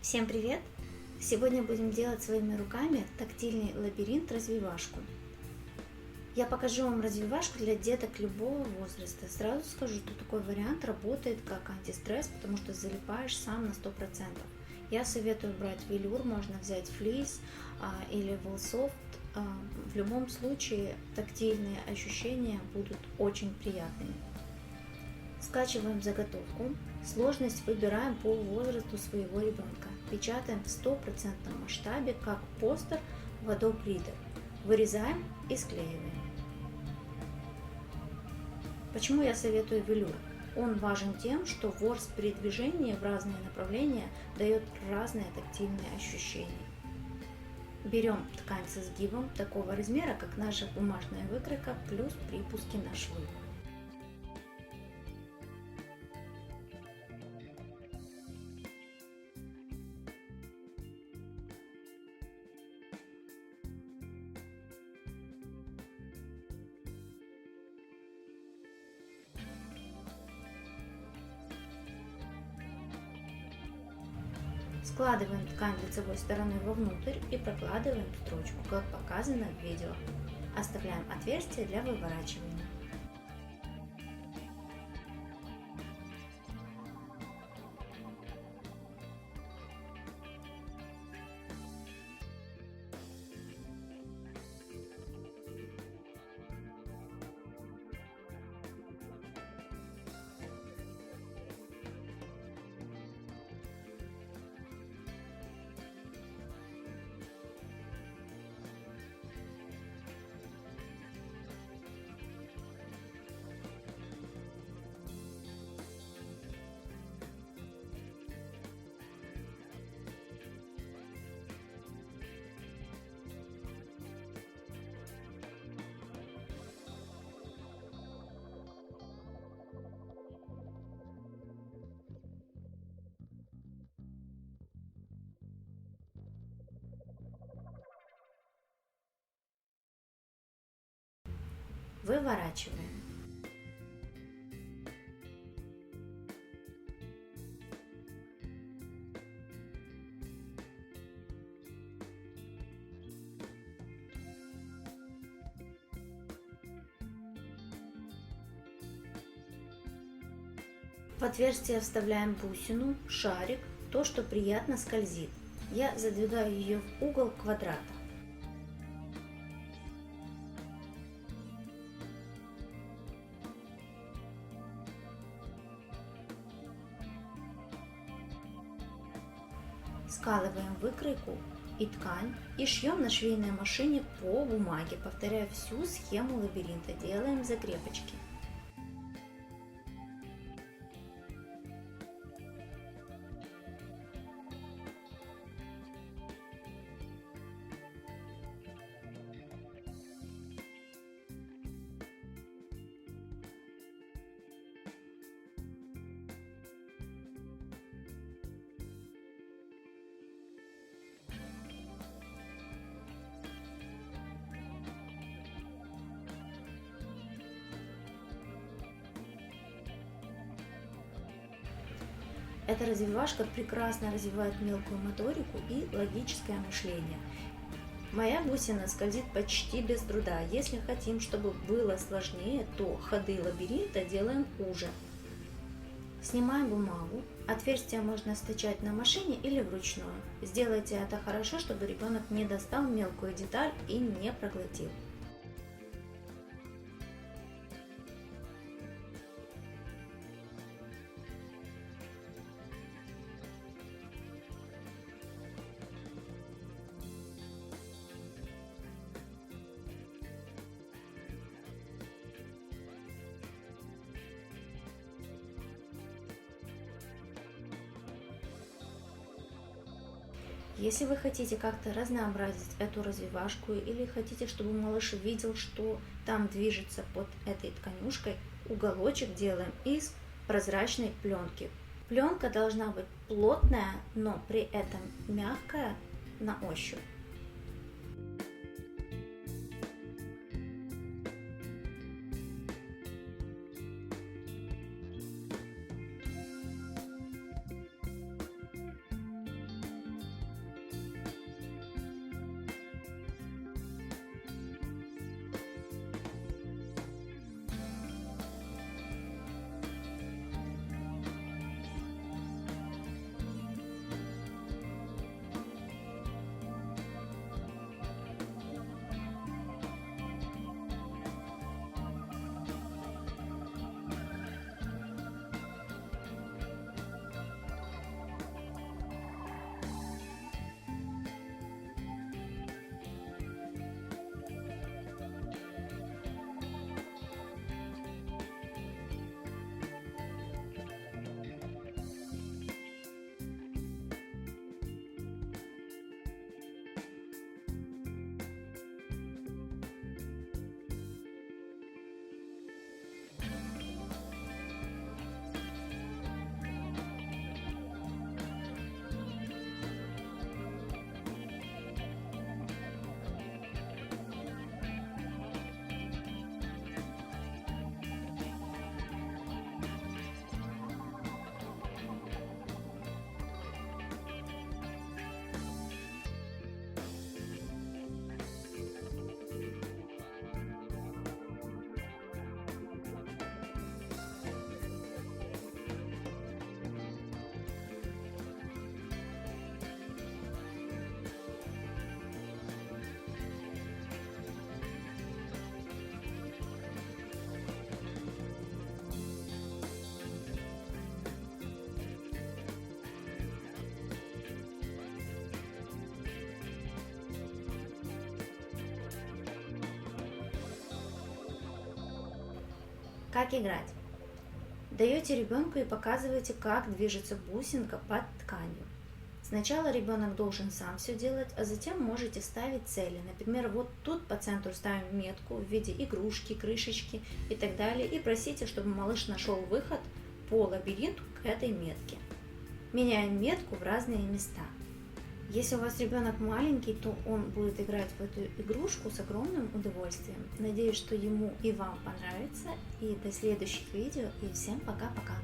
Всем привет! Сегодня будем делать своими руками тактильный лабиринт-развивашку. Я покажу вам развивашку для деток любого возраста. Сразу скажу, что такой вариант работает как антистресс, потому что залипаешь сам на 100%. Я советую брать велюр, можно взять флис или волсофт. В любом случае тактильные ощущения будут очень приятными. Скачиваем заготовку. Сложность выбираем по возрасту своего ребенка. Печатаем в 100% масштабе, как постер в Adobe Reader. Вырезаем и склеиваем. Почему я советую велюр? Он важен тем, что ворс при движении в разные направления дает разные тактильные ощущения. Берем ткань со сгибом такого размера, как наша бумажная выкройка, плюс припуски на швы. Складываем ткань лицевой стороной вовнутрь и прокладываем строчку, как показано в видео. Оставляем отверстие для выворачивания. Выворачиваем. В отверстие вставляем бусину, шарик, то, что приятно скользит. Я задвигаю ее в угол квадрата. Скалываем выкройку и ткань и шьем на швейной машине по бумаге, повторяя всю схему лабиринта, делаем закрепочки. Эта развивашка прекрасно развивает мелкую моторику и логическое мышление. Моя бусина скользит почти без труда. Если хотим, чтобы было сложнее, то ходы лабиринта делаем уже. Снимаем бумагу. Отверстие можно стачать на машине или вручную. Сделайте это хорошо, чтобы ребенок не достал мелкую деталь и не проглотил. Если вы хотите как-то разнообразить эту развивашку или хотите, чтобы малыш видел, что там движется под этой тканюшкой, уголочек делаем из прозрачной пленки. Пленка должна быть плотная, но при этом мягкая на ощупь. Как играть? Даете ребенку и показываете, как движется бусинка под тканью. Сначала ребенок должен сам все делать, а затем можете ставить цели. Например, вот тут по центру ставим метку в виде игрушки, крышечки и так далее. И просите, чтобы малыш нашел выход по лабиринту к этой метке. Меняем метку в разные места. Если у вас ребенок маленький, то он будет играть в эту игрушку с огромным удовольствием. Надеюсь, что ему и вам понравится. И до следующих видео. И всем пока-пока.